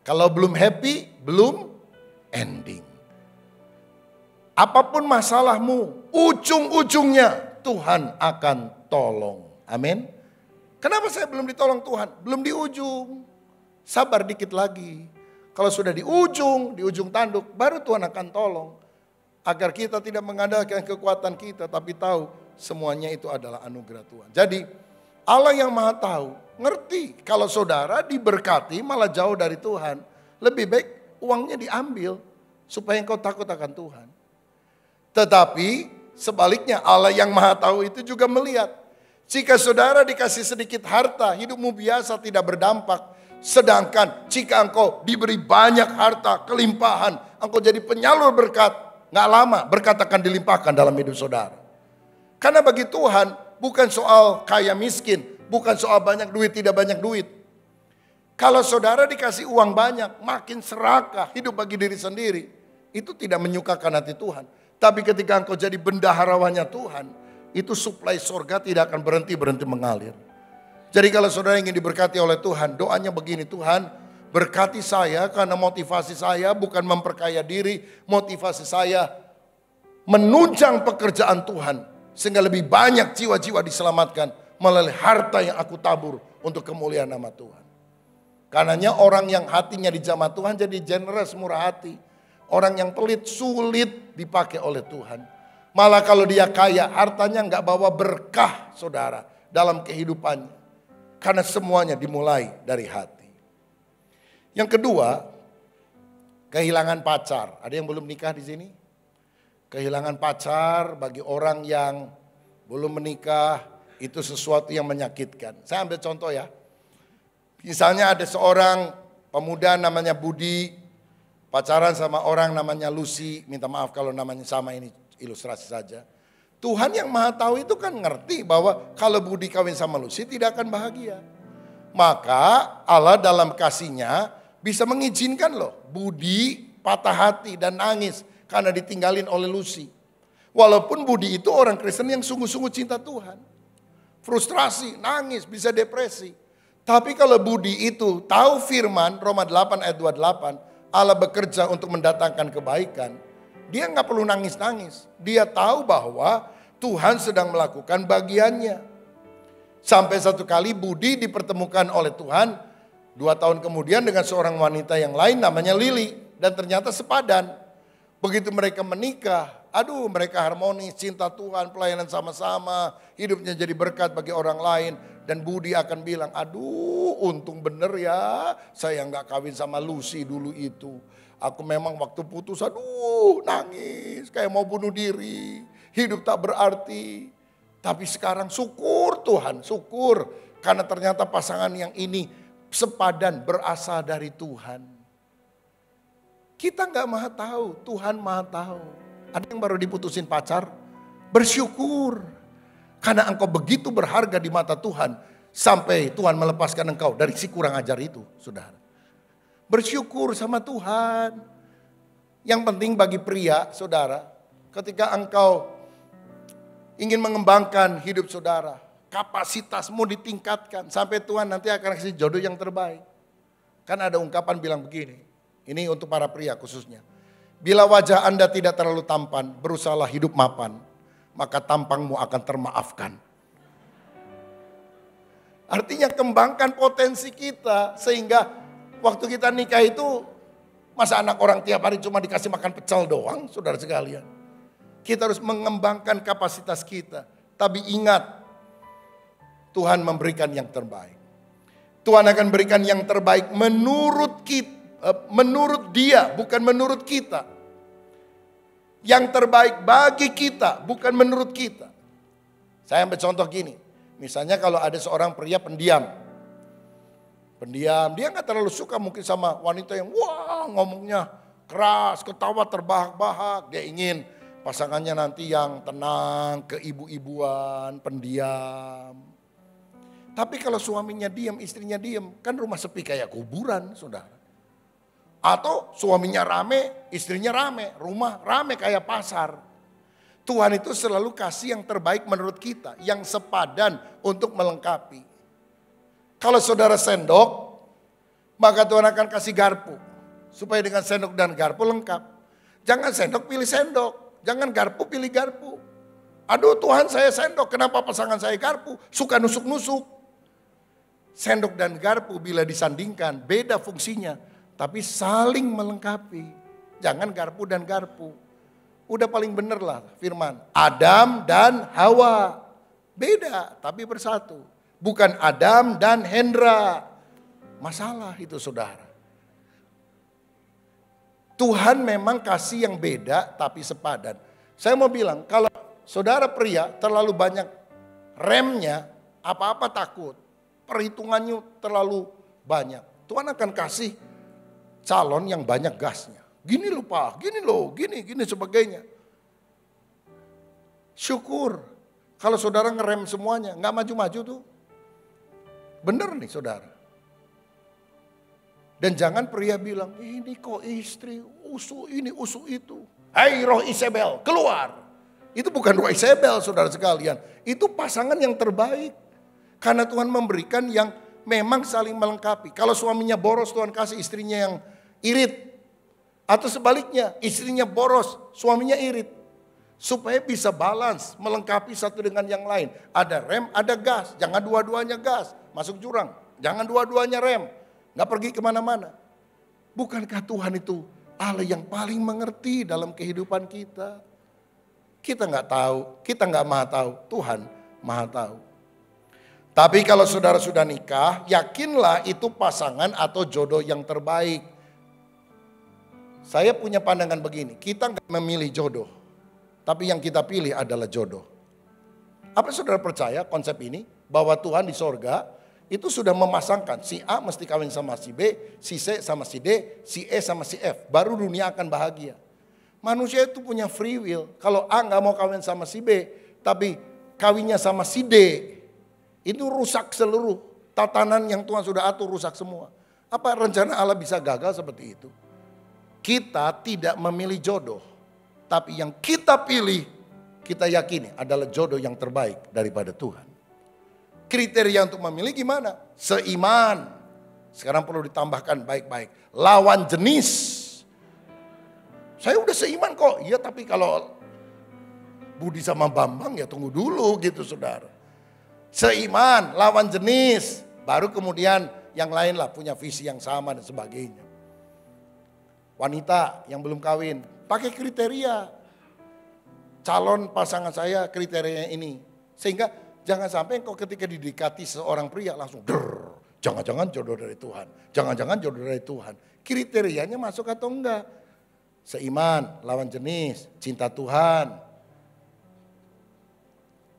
Kalau belum happy, belum ending. Apapun masalahmu, ujung-ujungnya Tuhan akan tolong. Amin. Kenapa saya belum ditolong Tuhan? Belum di ujung. Sabar dikit lagi. Kalau sudah di ujung tanduk, baru Tuhan akan tolong. Agar kita tidak mengandalkan kekuatan kita, tapi tahu semuanya itu adalah anugerah Tuhan. Jadi Allah yang maha tahu, ngerti kalau saudara diberkati malah jauh dari Tuhan. Lebih baik uangnya diambil supaya engkau takut akan Tuhan. Tetapi sebaliknya Allah yang maha tahu itu juga melihat. Jika saudara dikasih sedikit harta, hidupmu biasa tidak berdampak. Sedangkan jika engkau diberi banyak harta, kelimpahan, engkau jadi penyalur berkat. Gak lama berkat akan dilimpahkan dalam hidup saudara. Karena bagi Tuhan bukan soal kaya miskin, bukan soal banyak duit tidak banyak duit. Kalau saudara dikasih uang banyak, makin serakah hidup bagi diri sendiri. Itu tidak menyukakan hati Tuhan. Tapi ketika engkau jadi bendaharawannya Tuhan, itu suplai sorga tidak akan berhenti mengalir. Jadi kalau saudara ingin diberkati oleh Tuhan, doanya begini, Tuhan berkati saya karena motivasi saya bukan memperkaya diri, motivasi saya menunjang pekerjaan Tuhan. Sehingga lebih banyak jiwa-jiwa diselamatkan melalui harta yang aku tabur untuk kemuliaan nama Tuhan. Karenanya orang yang hatinya dijamah Tuhan jadi generous, murah hati. Orang yang pelit sulit dipakai oleh Tuhan. Malah kalau dia kaya, hartanya nggak bawa berkah saudara dalam kehidupannya. Karena semuanya dimulai dari hati. Yang kedua, kehilangan pacar. Ada yang belum nikah di sini? Kehilangan pacar bagi orang yang belum menikah itu sesuatu yang menyakitkan. Saya ambil contoh ya. Misalnya ada seorang pemuda namanya Budi, pacaran sama orang namanya Lucy, minta maaf kalau namanya sama, ini ilustrasi saja. Tuhan yang maha tahu itu kan ngerti bahwa kalau Budi kawin sama Lucy tidak akan bahagia. Maka Allah dalam kasihnya bisa mengizinkan loh Budi patah hati dan nangis karena ditinggalin oleh Lucy. Walaupun Budi itu orang Kristen yang sungguh-sungguh cinta Tuhan. Frustrasi, nangis, bisa depresi. Tapi kalau Budi itu tahu firman Roma 8 ayat 28, Allah bekerja untuk mendatangkan kebaikan. Dia nggak perlu nangis-nangis. Dia tahu bahwa Tuhan sedang melakukan bagiannya. Sampai satu kali Budi dipertemukan oleh Tuhan 2 tahun kemudian dengan seorang wanita yang lain namanya Lili. Dan ternyata sepadan. Begitu mereka menikah, aduh mereka harmonis, cinta Tuhan, pelayanan sama-sama. Hidupnya jadi berkat bagi orang lain. Dan Budi akan bilang, aduh untung bener ya saya nggak kawin sama Lucy dulu itu. Aku memang waktu putus, aduh nangis kayak mau bunuh diri. Hidup tak berarti. Tapi sekarang syukur Tuhan, syukur. Karena ternyata pasangan yang ini sepadan berasal dari Tuhan. Kita gak maha tahu, Tuhan maha tahu. Ada yang baru diputusin pacar, bersyukur. Karena engkau begitu berharga di mata Tuhan. Sampai Tuhan melepaskan engkau dari si kurang ajar itu, saudara. Bersyukur sama Tuhan. Yang penting bagi pria, saudara, ketika engkau ingin mengembangkan hidup saudara, kapasitasmu ditingkatkan sampai Tuhan nanti akan kasih jodoh yang terbaik. Kan ada ungkapan bilang begini, ini untuk para pria khususnya. Bila wajah Anda tidak terlalu tampan, berusahalah hidup mapan, maka tampangmu akan termaafkan. Artinya kembangkan potensi kita sehingga waktu kita nikah itu, masa anak orang tiap hari cuma dikasih makan pecel doang, saudara sekalian. Kita harus mengembangkan kapasitas kita. Tapi ingat, Tuhan memberikan yang terbaik. Tuhan akan berikan yang terbaik menurut kita, menurut Dia, bukan menurut kita. Yang terbaik bagi kita, bukan menurut kita. Saya ambil contoh gini. Misalnya kalau ada seorang pria pendiam, dia nggak terlalu suka mungkin sama wanita yang wah ngomongnya keras, ketawa terbahak-bahak. Dia ingin pasangannya nanti yang tenang, keibu-ibuan, pendiam. Tapi kalau suaminya diam, istrinya diam, kan rumah sepi kayak kuburan, saudara. Atau suaminya rame, istrinya rame, rumah rame kayak pasar. Tuhan itu selalu kasih yang terbaik menurut kita, yang sepadan untuk melengkapi. Kalau saudara sendok, maka Tuhan akan kasih garpu. Supaya dengan sendok dan garpu lengkap. Jangan sendok pilih sendok, jangan garpu pilih garpu. Aduh Tuhan saya sendok, kenapa pasangan saya garpu? Suka nusuk-nusuk. Sendok dan garpu bila disandingkan beda fungsinya, tapi saling melengkapi. Jangan garpu dan garpu. Udah paling bener lah firman. Adam dan Hawa. Beda tapi bersatu. Bukan Adam dan Hendra. Masalah itu saudara. Tuhan memang kasih yang beda tapi sepadan. Saya mau bilang kalau saudara pria terlalu banyak remnya, apa-apa takut. Perhitungannya terlalu banyak. Tuhan akan kasih calon yang banyak gasnya. Gini loh Pak, gini loh, gini sebagainya. Syukur kalau saudara ngerem semuanya, nggak maju-maju tuh. Bener nih saudara. Dan jangan pria bilang, ini kok istri, usu ini, usu itu. Hai roh Isabel, keluar. Itu bukan roh Isabel saudara sekalian. Itu pasangan yang terbaik. Karena Tuhan memberikan yang memang saling melengkapi. Kalau suaminya boros, Tuhan kasih istrinya yang irit. Atau sebaliknya, istrinya boros, suaminya irit. Supaya bisa balance, melengkapi satu dengan yang lain. Ada rem, ada gas. Jangan dua-duanya gas, masuk jurang. Jangan dua-duanya rem, gak pergi kemana-mana. Bukankah Tuhan itu Allah yang paling mengerti dalam kehidupan kita? Kita gak tahu, kita gak maha tahu, Tuhan maha tahu. Tapi kalau saudara sudah nikah, yakinlah itu pasangan atau jodoh yang terbaik. Saya punya pandangan begini, kita nggak memilih jodoh, tapi yang kita pilih adalah jodoh. Apa saudara percaya konsep ini? Bahwa Tuhan di sorga itu sudah memasangkan si A mesti kawin sama si B, si C sama si D, si E sama si F. Baru dunia akan bahagia. Manusia itu punya free will. Kalau A nggak mau kawin sama si B, tapi kawinnya sama si D, itu rusak seluruh tatanan yang Tuhan sudah atur, rusak semua. Apa rencana Allah bisa gagal seperti itu? Kita tidak memilih jodoh, tapi yang kita pilih, kita yakini adalah jodoh yang terbaik daripada Tuhan. Kriteria untuk memilih gimana? Seiman. Sekarang perlu ditambahkan baik-baik. Lawan jenis. Saya udah seiman kok. Iya, tapi kalau Budi sama Bambang ya tunggu dulu gitu saudara. Seiman, lawan jenis. Baru kemudian yang lain lah punya visi yang sama dan sebagainya. Wanita yang belum kawin, pakai kriteria. Calon pasangan saya kriterianya ini. Sehingga jangan sampai engkau ketika didekati seorang pria langsung jangan-jangan jodoh dari Tuhan. Jangan-jangan jodoh dari Tuhan. Kriterianya masuk atau enggak? Seiman, lawan jenis, cinta Tuhan.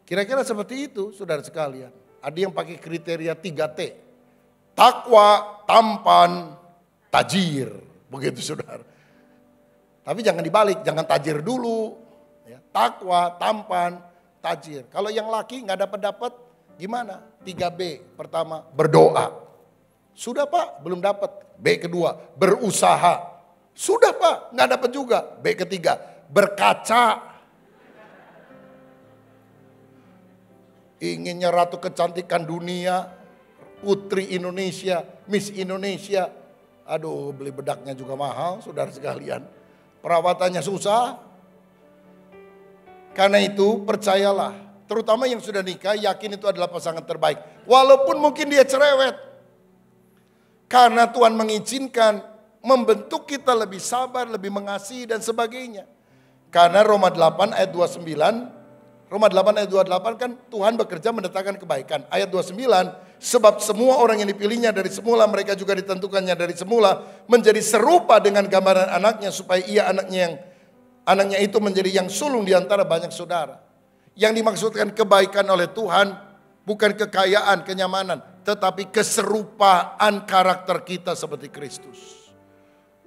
Kira-kira seperti itu saudara sekalian. Ada yang pakai kriteria 3T. Takwa, tampan, tajir. Begitu saudara. Tapi jangan dibalik, jangan tajir dulu. Ya, takwa, tampan, tajir. Kalau yang laki nggak dapat gimana? 3B. Pertama, berdoa. Sudah Pak, belum dapat. B kedua, berusaha. Sudah Pak, nggak dapat juga. B ketiga, berkaca. Inginnya ratu kecantikan dunia, putri Indonesia, Miss Indonesia. Aduh, beli bedaknya juga mahal, saudara sekalian. Perawatannya susah. Karena itu percayalah, terutama yang sudah nikah, yakin itu adalah pasangan terbaik. Walaupun mungkin dia cerewet. Karena Tuhan mengizinkan membentuk kita lebih sabar, lebih mengasihi dan sebagainya. Karena Roma 8 ayat 29, Roma 8 ayat 28 kan Tuhan bekerja mendatangkan kebaikan. Ayat 29, sebab semua orang yang dipilihnya dari semula, mereka juga ditentukannya dari semula menjadi serupa dengan gambaran anaknya, supaya ia anaknya itu menjadi yang sulung di antara banyak saudara. Yang dimaksudkan kebaikan oleh Tuhan bukan kekayaan, kenyamanan, tetapi keserupaan karakter kita seperti Kristus.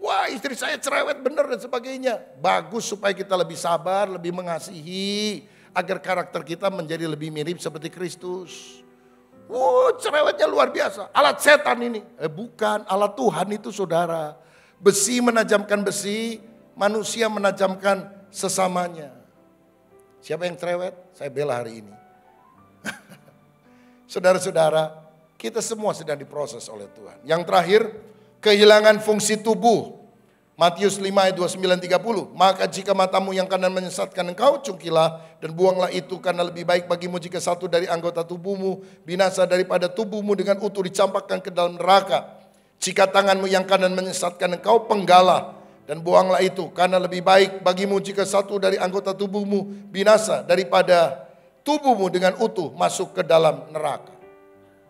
Wah, istri saya cerewet benar dan sebagainya. Bagus supaya kita lebih sabar, lebih mengasihi, agar karakter kita menjadi lebih mirip seperti Kristus. Cerewetnya luar biasa. Alat setan ini. Bukan, alat Tuhan itu saudara. Besi menajamkan besi, manusia menajamkan sesamanya. Siapa yang cerewet? Saya bela hari ini. Saudara-saudara, kita semua sedang diproses oleh Tuhan. Yang terakhir, kehilangan fungsi tubuh. Matius 5 ayat 29-30. Maka jika matamu yang kanan menyesatkan engkau, cungkilah dan buanglah itu, karena lebih baik bagimu jika satu dari anggota tubuhmu binasa daripada tubuhmu dengan utuh dicampakkan ke dalam neraka. Jika tanganmu yang kanan menyesatkan engkau, penggalah dan buanglah itu, karena lebih baik bagimu jika satu dari anggota tubuhmu binasa daripada tubuhmu dengan utuh masuk ke dalam neraka.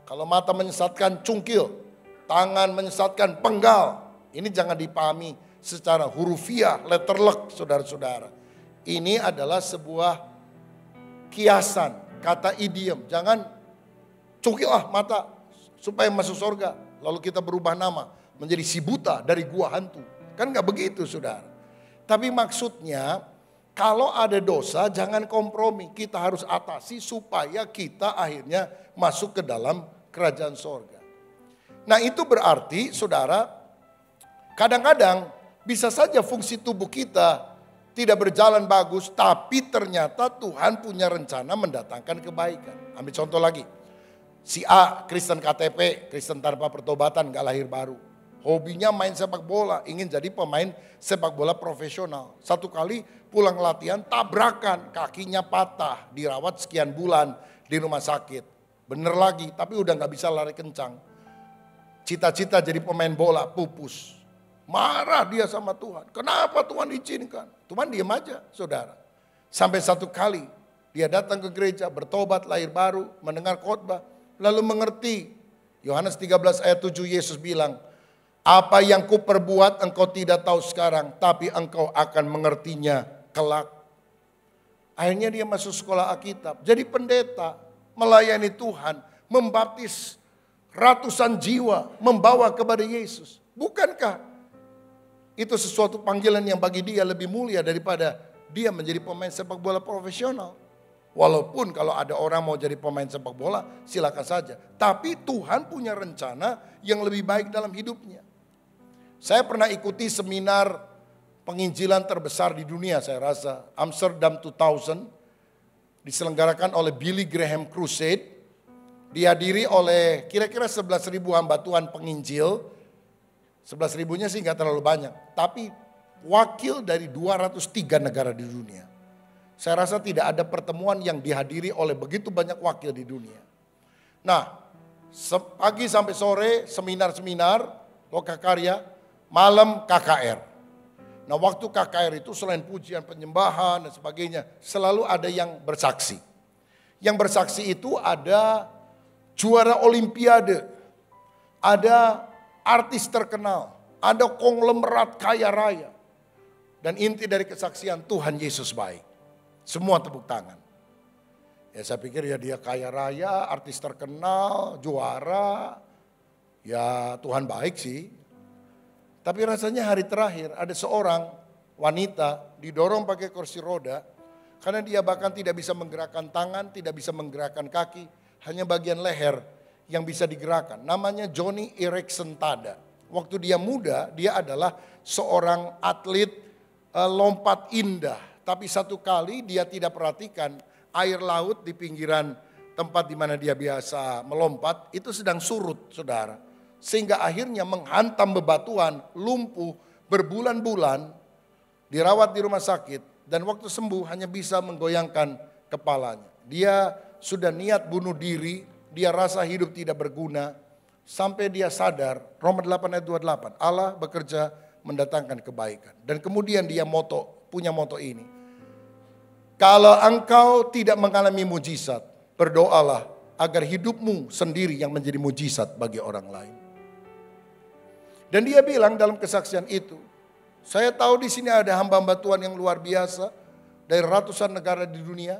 Kalau mata menyesatkan, cungkil. Tangan menyesatkan, penggal. Ini jangan dipahami secara hurufiah, letterlek, saudara-saudara. Ini adalah sebuah kiasan, kata idiom. Jangan cungkilah mata supaya masuk surga. Lalu kita berubah nama menjadi si buta dari gua hantu. Kan gak begitu saudara. Tapi maksudnya kalau ada dosa jangan kompromi. Kita harus atasi supaya kita akhirnya masuk ke dalam kerajaan surga. Nah itu berarti saudara, kadang-kadang bisa saja fungsi tubuh kita tidak berjalan bagus, tapi ternyata Tuhan punya rencana mendatangkan kebaikan. Ambil contoh lagi. Si A, Kristen KTP, Kristen tanpa pertobatan, gak lahir baru. Hobinya main sepak bola, ingin jadi pemain sepak bola profesional. Satu kali pulang latihan, tabrakan, kakinya patah, dirawat sekian bulan di rumah sakit. Bener lagi, tapi udah gak bisa lari kencang. Cita-cita jadi pemain bola, pupus. Marah dia sama Tuhan. Kenapa Tuhan izinkan? Tuhan diam aja saudara. Sampai satu kali dia datang ke gereja, bertobat, lahir baru, mendengar khotbah. Lalu mengerti. Yohanes 13 ayat 7 Yesus bilang, apa yang kuperbuat engkau tidak tahu sekarang, tapi engkau akan mengertinya kelak. Akhirnya dia masuk sekolah Alkitab. Jadi pendeta, melayani Tuhan, membaptis ratusan jiwa, membawa kepada Yesus. Bukankah itu sesuatu panggilan yang bagi dia lebih mulia daripada dia menjadi pemain sepak bola profesional? Walaupun kalau ada orang mau jadi pemain sepak bola, silakan saja. Tapi Tuhan punya rencana yang lebih baik dalam hidupnya. Saya pernah ikuti seminar penginjilan terbesar di dunia, saya rasa. Amsterdam 2000, diselenggarakan oleh Billy Graham Crusade. Dihadiri oleh kira-kira 11.000 hamba Tuhan penginjil. 11.000-nya sih nggak terlalu banyak. Tapi wakil dari 203 negara di dunia. Saya rasa tidak ada pertemuan yang dihadiri oleh begitu banyak wakil di dunia. Nah, pagi sampai sore seminar-seminar, lokakarya, malam KKR. Nah, waktu KKR itu selain pujian, penyembahan dan sebagainya, selalu ada yang bersaksi. Yang bersaksi itu ada juara olimpiade, ada artis terkenal, ada konglomerat kaya raya. Dan inti dari kesaksian, Tuhan Yesus baik. Semua tepuk tangan. Ya saya pikir ya dia kaya raya, artis terkenal, juara. Ya Tuhan baik sih. Tapi rasanya hari terakhir ada seorang wanita didorong pakai kursi roda. Karena dia bahkan tidak bisa menggerakkan tangan, tidak bisa menggerakkan kaki. Hanya bagian leher yang bisa digerakkan. Namanya Joni Eareckson Tada. Waktu dia muda, dia adalah seorang atlet lompat indah. Tapi satu kali dia tidak perhatikan air laut di pinggiran tempat di mana dia biasa melompat itu sedang surut, saudara. Sehingga akhirnya menghantam bebatuan, lumpuh berbulan-bulan, dirawat di rumah sakit. Dan waktu sembuh hanya bisa menggoyangkan kepalanya. Dia sudah niat bunuh diri, dia rasa hidup tidak berguna. Sampai dia sadar, Roma 8 ayat 28, Allah bekerja mendatangkan kebaikan. Dan kemudian dia punya moto ini. Kalau engkau tidak mengalami mujizat, berdoalah agar hidupmu sendiri yang menjadi mujizat bagi orang lain. Dan dia bilang dalam kesaksian itu, saya tahu di sini ada hamba-hamba Tuhan yang luar biasa dari ratusan negara di dunia.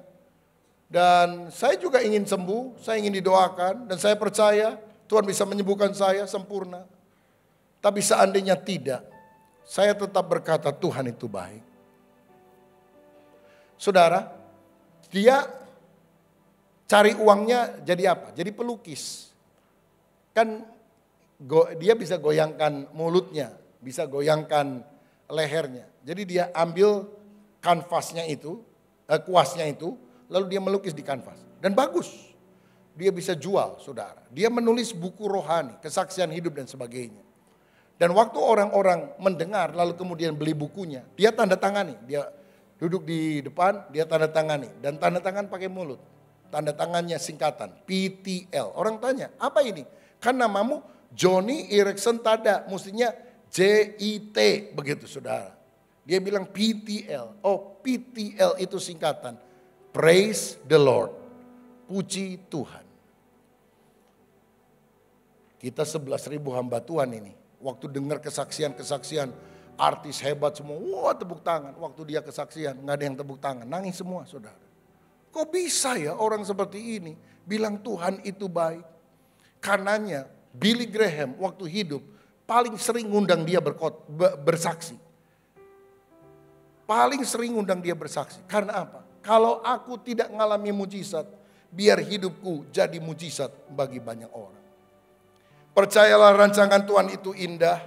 Dan saya juga ingin sembuh, saya ingin didoakan, dan saya percaya Tuhan bisa menyembuhkan saya sempurna. Tapi seandainya tidak, saya tetap berkata Tuhan itu baik. Saudara, dia cari uangnya jadi apa? Jadi pelukis. Kan dia bisa goyangkan mulutnya, bisa goyangkan lehernya. Jadi dia ambil kanvasnya itu, kuasnya itu, lalu dia melukis di kanvas. Dan bagus, dia bisa jual, saudara. Dia menulis buku rohani, kesaksian hidup dan sebagainya. Dan waktu orang-orang mendengar lalu kemudian beli bukunya, dia tanda tangani, dia duduk di depan, dia tanda tangani. Dan tanda tangan pakai mulut. Tanda tangannya singkatan, PTL. Orang tanya, apa ini? Kan namamu Joni Eareckson Tada, mestinya JIT, begitu saudara. Dia bilang PTL. Oh, PTL itu singkatan. Praise the Lord. Puji Tuhan. Kita 11.000 hamba Tuhan ini. Waktu dengar kesaksian-kesaksian, artis hebat semua, wah tepuk tangan. Waktu dia kesaksian, nggak ada yang tepuk tangan, nangis semua saudara. Kok bisa ya orang seperti ini bilang Tuhan itu baik? Karenanya Billy Graham waktu hidup paling sering ngundang dia bersaksi. Paling sering ngundang dia bersaksi. Karena apa? Kalau aku tidak mengalami mujizat, biar hidupku jadi mujizat bagi banyak orang. Percayalah rancangan Tuhan itu indah.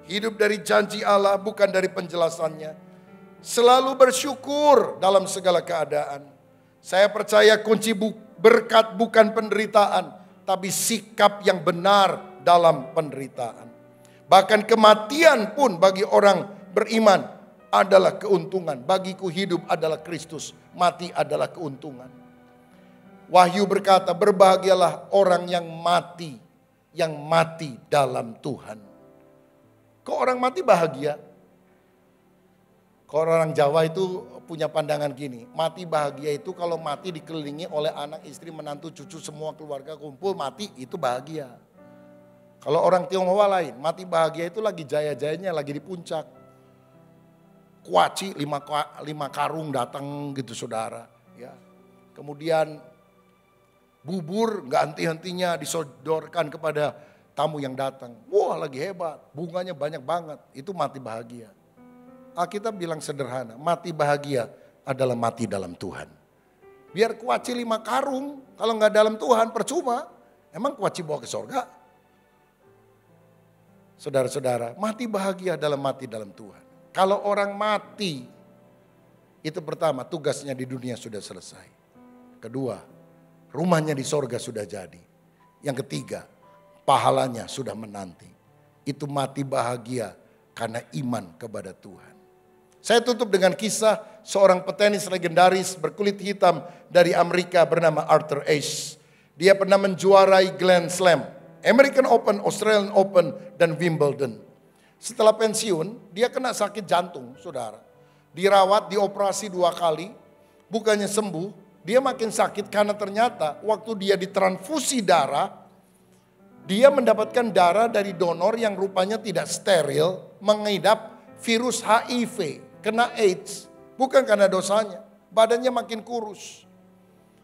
Hidup dari janji Allah bukan dari penjelasannya. Selalu bersyukur dalam segala keadaan. Saya percaya kunci berkat bukan penderitaan, tapi sikap yang benar dalam penderitaan. Bahkan kematian pun bagi orang beriman adalah keuntungan. Bagiku hidup adalah Kristus, mati adalah keuntungan. Wahyu berkata, berbahagialah orang yang mati dalam Tuhan. Kok orang mati bahagia? Kalau orang Jawa itu punya pandangan gini, mati bahagia itu kalau mati dikelilingi oleh anak, istri, menantu, cucu, semua keluarga kumpul mati itu bahagia. Kalau orang Tionghoa lain, mati bahagia itu lagi jaya-jayanya, lagi di puncak. Kuaci 5 karung datang gitu saudara. Ya. Kemudian bubur gak henti-hentinya disodorkan kepada tamu yang datang. Wah lagi hebat, bunganya banyak banget. Itu mati bahagia. Alkitab bilang sederhana, mati bahagia adalah mati dalam Tuhan. Biar kuaci 5 karung, kalau nggak dalam Tuhan percuma. Emang kuaci bawa ke sorga? Saudara-saudara, mati bahagia dalam mati dalam Tuhan. Kalau orang mati, itu pertama, tugasnya di dunia sudah selesai. Kedua, rumahnya di sorga sudah jadi. Yang ketiga, pahalanya sudah menanti. Itu mati bahagia karena iman kepada Tuhan. Saya tutup dengan kisah seorang petenis legendaris berkulit hitam dari Amerika bernama Arthur Ashe. Dia pernah menjuarai Grand Slam, American Open, Australian Open, dan Wimbledon. Setelah pensiun, dia kena sakit jantung, saudara. Dirawat, dioperasi 2 kali, bukannya sembuh, dia makin sakit karena ternyata waktu dia ditransfusi darah, dia mendapatkan darah dari donor yang rupanya tidak steril, mengidap virus HIV. Kena AIDS, bukan karena dosanya, badannya makin kurus.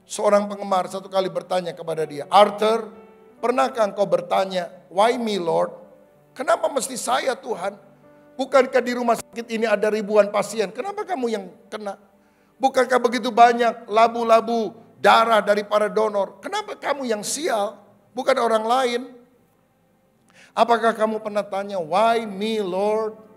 Seorang penggemar satu kali bertanya kepada dia, Arthur, pernahkah engkau bertanya, why me Lord? Kenapa mesti saya Tuhan? Bukankah di rumah sakit ini ada ribuan pasien, kenapa kamu yang kena? Bukankah begitu banyak labu-labu darah dari para donor, kenapa kamu yang sial, bukan orang lain? Apakah kamu pernah tanya, why me Lord?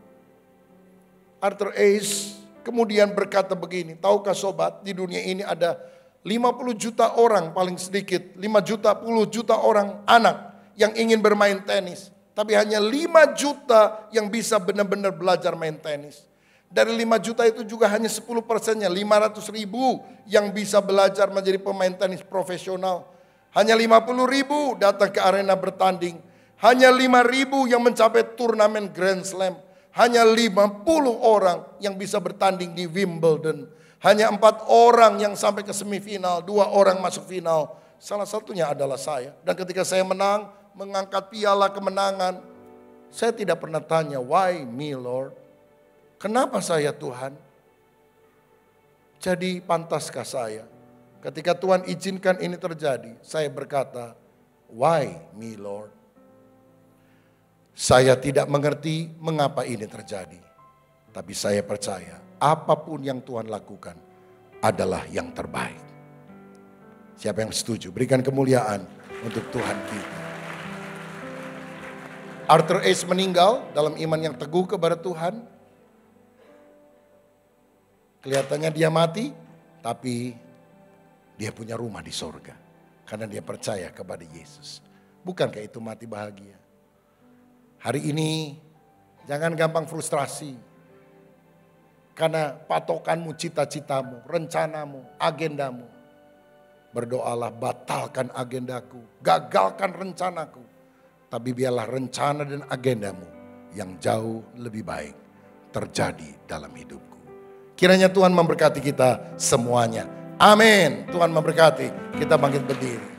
Arthur Ashe kemudian berkata begini, tahukah sobat, di dunia ini ada 50 juta orang paling sedikit, 5 juta, 10 juta orang anak yang ingin bermain tenis. Tapi hanya 5 juta yang bisa benar-benar belajar main tenis. Dari 5 juta itu juga hanya 10%-nya, 500 ribu yang bisa belajar menjadi pemain tenis profesional. Hanya 50 ribu datang ke arena bertanding. Hanya 5 ribu yang mencapai turnamen Grand Slam. Hanya 50 orang yang bisa bertanding di Wimbledon. Hanya 4 orang yang sampai ke semifinal, 2 orang masuk final. Salah satunya adalah saya. Dan ketika saya menang, mengangkat piala kemenangan, saya tidak pernah tanya, why me Lord? Kenapa saya Tuhan? Jadi pantaskah saya? Ketika Tuhan izinkan ini terjadi, saya berkata, why me Lord? Saya tidak mengerti mengapa ini terjadi. Tapi saya percaya apapun yang Tuhan lakukan adalah yang terbaik. Siapa yang setuju? Berikan kemuliaan untuk Tuhan kita. Arthur Ashe meninggal dalam iman yang teguh kepada Tuhan. Kelihatannya dia mati, tapi dia punya rumah di sorga. Karena dia percaya kepada Yesus. Bukankah itu mati bahagia? Hari ini jangan gampang frustrasi. Karena patokanmu, cita-citamu, rencanamu, agendamu. Berdoalah, batalkan agendaku, gagalkan rencanaku. Tapi biarlah rencana dan agendamu yang jauh lebih baik terjadi dalam hidupku. Kiranya Tuhan memberkati kita semuanya. Amin. Tuhan memberkati. Kita bangkit berdiri.